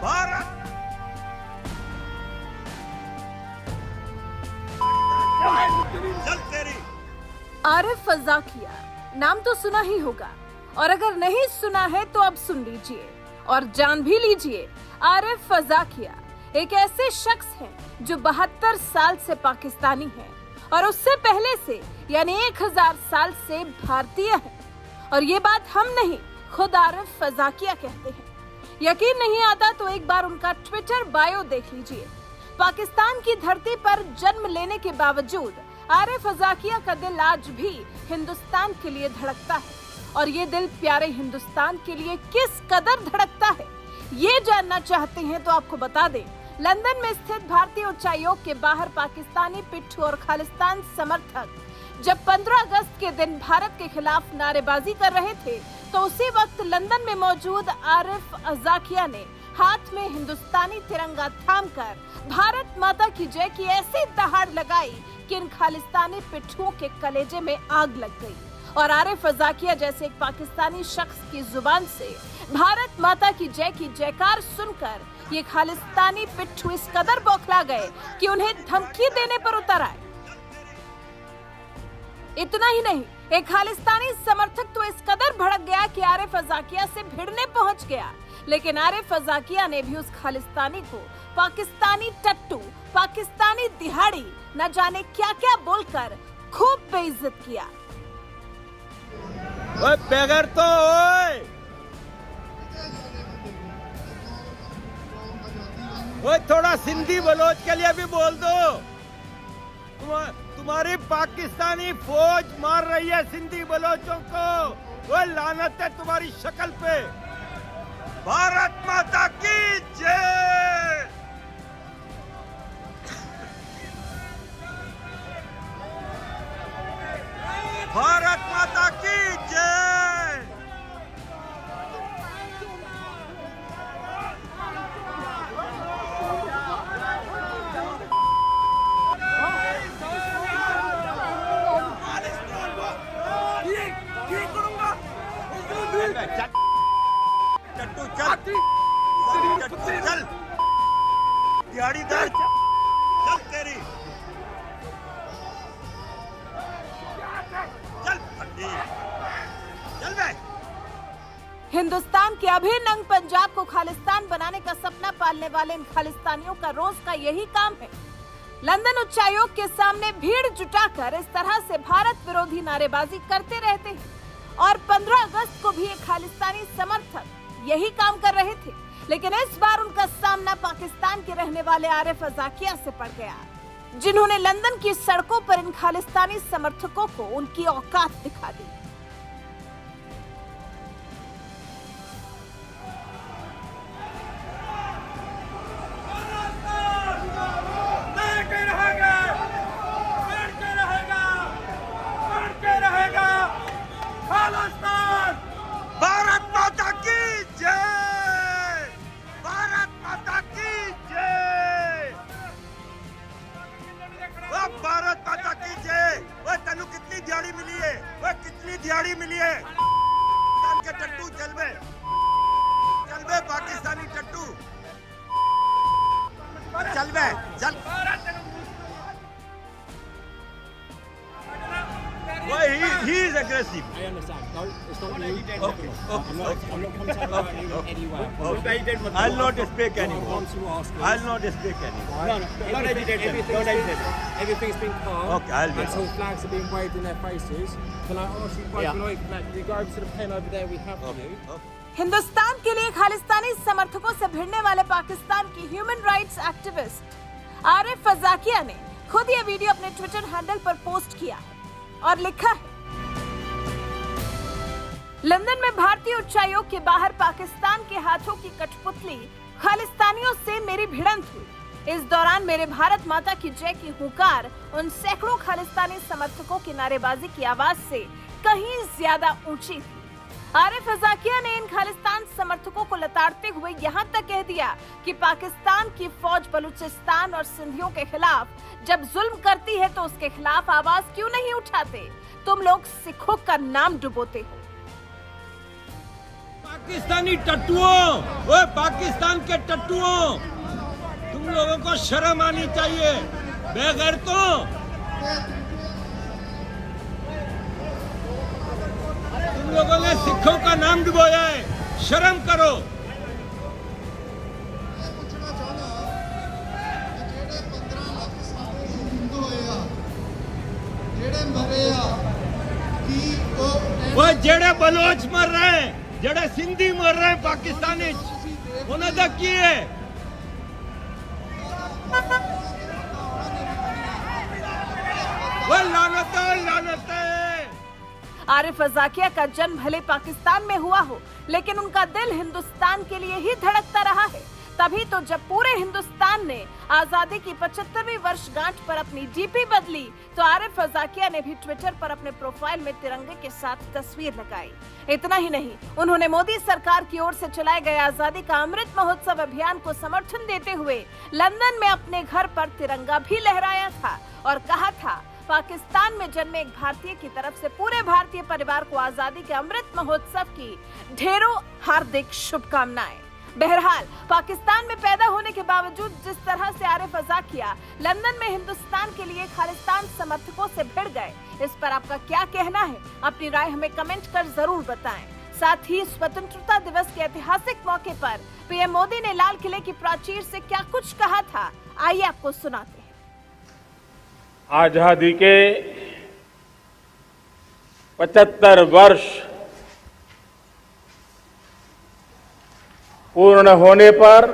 भारत चल तेरी। आरिफ ज़ाकिया नाम तो सुना ही होगा, और अगर नहीं सुना है तो अब सुन लीजिए और जान भी लीजिए। आरिफ ज़ाकिया एक ऐसे शख्स हैं जो 72 साल से पाकिस्तानी हैं और उससे पहले से यानी 1000 साल से भारतीय हैं। और ये बात हम नहीं, खुद आरिफ ज़ाकिया कहते हैं। यकीन नहीं आता तो एक बार उनका ट्विटर बायो देख लीजिए। पाकिस्तान की धरती पर जन्म लेने के बावजूद आरिफ ज़ाकिया का दिल आज भी हिंदुस्तान के लिए धड़कता है, और ये दिल प्यारे हिंदुस्तान के लिए किस कदर धड़कता है ये जानना चाहते हैं तो आपको बता दें, लंदन में स्थित भारतीय उच्चायोग के बाहर पाकिस्तानी पिट्ठू और खालिस्तान समर्थक जब 15 अगस्त के दिन भारत के खिलाफ नारेबाजी कर रहे थे तो उसी वक्त लंदन में मौजूद आरिफ ज़ाकिया ने हाथ में हिंदुस्तानी तिरंगा थामकर भारत माता की जय की ऐसी दहाड़ लगाई कि इन खालिस्तानी पिट्ठुओं के कलेजे में आग लग गई। और आरिफ ज़ाकिया जैसे एक पाकिस्तानी शख्स की जुबान से भारत माता की जय की जयकार सुनकर ये खालिस्तानी पिट्ठू इस कदर बौखला गए कि उन्हें धमकी देने पर उतर आए। इतना ही नहीं, एक खालिस्तानी समर्थक तो इस कदर भड़क गया कि आरिफ ज़ाकिया से भिड़ने पहुंच गया। लेकिन आरिफ ज़ाकिया ने भी उस खालिस्तानी को पाकिस्तानी टट्टू, पाकिस्तानी दिहाड़ी, न जाने क्या क्या बोलकर खूब बेइज्जत किया। ओए बेगर तो ओए थोड़ा सिंधी बलोच के लिए भी बोल दो। तुम्हारी पाकिस्तानी फौज मार रही है सिंधी बलोचों को। वो लानत है तुम्हारी शक्ल पे। भारत माता की जय। भारत माता की जय। टट्टू चल, चल दिहाड़ीदार चल तेरी। चल चल बे। हिंदुस्तान के अभिन्न अंग पंजाब को खालिस्तान बनाने का सपना पालने वाले इन खालिस्तानियों का रोज का यही काम है। लंदन उच्चायोग के सामने भीड़ जुटाकर इस तरह से भारत विरोधी नारेबाजी करते रहते हैं। और 15 अगस्त को भी एक खालिस्तानी समर्थक यही काम कर रहे थे, लेकिन इस बार उनका सामना पाकिस्तान के रहने वाले आरिफ ज़ाकिया से पड़ गया, जिन्होंने लंदन की सड़कों पर इन खालिस्तानी समर्थकों को उनकी औकात दिखा दी। भारत माता की जय। भारत माता की जय। वो भारत माता की जय। वो तनु कितनी दिहाड़ी मिली है? वो कितनी दिहाड़ी मिली है? पाकिस्तान के टट्टू चल बे पाकिस्तानी टट्टू चल बे चल। He is aggressive. I understand. No, it's not you. Okay. I'm not contacting you in any way. I'll not speak What I anymore. want to ask is... I'll not speak anymore. No, everything's been calm Okay, I'll be until flags are being waved in their faces. Can I ask you both, can you go over to the pen over there we have for you? Hindustan के लिए खालिस्तानी समर्थकों से भिड़ने वाले पाकिस्तान की human rights activist Arif ज़ाकिया ने खुद ये video अपने ट्विटर हैंडल पर पोस्ट किया है और लिखा है, लंदन में भारतीय उच्चायोग के बाहर पाकिस्तान के हाथों की कठपुतली खालिस्तानियों से मेरी भिड़ंत हुई। इस दौरान मेरे भारत माता की जय की हुंकार उन सैकड़ों खालिस्तानी समर्थकों की नारेबाजी की आवाज से कहीं ज्यादा ऊंची थी। आरिफ ज़ाकिया ने इन खालिस्तान समर्थकों को लताड़ते हुए यहाँ तक कह दिया कि पाकिस्तान की फौज बलूचिस्तान और सिंधियों के खिलाफ जब जुल्म करती है तो उसके खिलाफ आवाज क्यों नहीं उठाते? तुम लोग सिखों का नाम डुबोते हो। पाकिस्तानी टट्टुओं, ओए पाकिस्तान के टट्टुओं, तुम लोगों को शर्म आनी चाहिए। बेगैरतों, तुम लोगों ने सिखों का नाम डुबोया है, शर्म करो। वो जेड़े बलोच मर रहे हैं, जेड़े सिंधी मर रहे हैं पाकिस्तानी, उन्हें तक की है। वो लानत है, लानत है। आरिफ रज़ाकिया का जन्म भले पाकिस्तान में हुआ हो, लेकिन उनका दिल हिंदुस्तान के लिए ही धड़कता रहा है। तभी तो जब पूरे हिंदुस्तान ने आजादी की 75वीं वर्षगांठ पर अपनी डीपी बदली, तो आरिफ रज़ाकिया ने भी ट्विटर पर अपने प्रोफाइल में तिरंगे के साथ तस्वीर लगाई। इतना ही नहीं, उन्होंने मोदी सरकार की ओर से चलाए गए आजादी का अमृत महोत्सव अभियान को समर्थन देते हुए लंदन में अपने घर पर तिरंगा भी लहराया था और कहा था, पाकिस्तान में जन्मे एक भारतीय की तरफ से पूरे भारतीय परिवार को आजादी के अमृत महोत्सव की ढेरों हार्दिक शुभकामनाएं। बहरहाल, पाकिस्तान में पैदा होने के बावजूद जिस तरह से आरिफ रज़ाकिया लंदन में हिंदुस्तान के लिए खालिस्तान समर्थकों से भिड़ गए, इस पर आपका क्या कहना है? अपनी राय हमें कमेंट कर जरूर बताएं। साथ ही स्वतंत्रता दिवस के ऐतिहासिक मौके पर पीएम मोदी ने लाल किले की प्राचीर से क्या कुछ कहा था, आइए आपको सुनाते हैं। आजादी के 75 वर्ष पूर्ण होने पर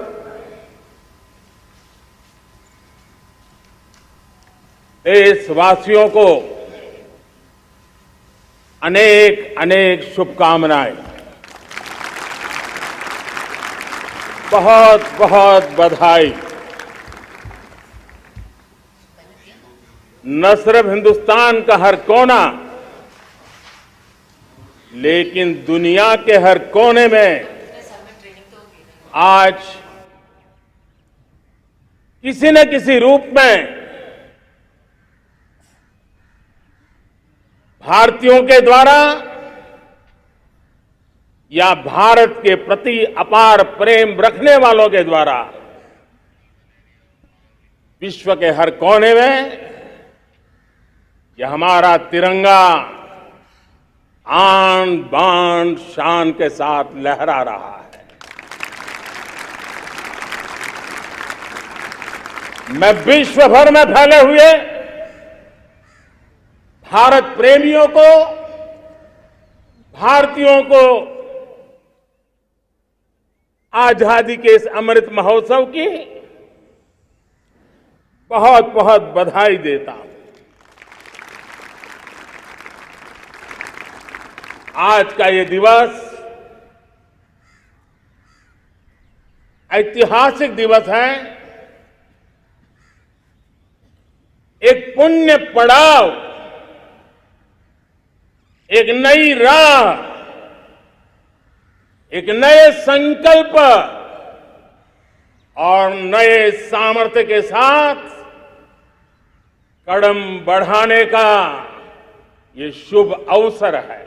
देशवासियों को अनेक अनेक शुभकामनाएं, बहुत बहुत बधाई। न सिर्फ हिंदुस्तान का हर कोना, लेकिन दुनिया के हर कोने में आज किसी न किसी रूप में भारतीयों के द्वारा या भारत के प्रति अपार प्रेम रखने वालों के द्वारा विश्व के हर कोने में यह हमारा तिरंगा आन बान शान के साथ लहरा रहा है। मैं विश्व भर में फैले हुए भारत प्रेमियों को, भारतीयों को आजादी के इस अमृत महोत्सव की बहुत बहुत बधाई देता हूं। आज का ये दिवस ऐतिहासिक दिवस है। एक पुण्य पड़ाव, एक नई राह, एक नए संकल्प और नए सामर्थ्य के साथ कदम बढ़ाने का ये शुभ अवसर है।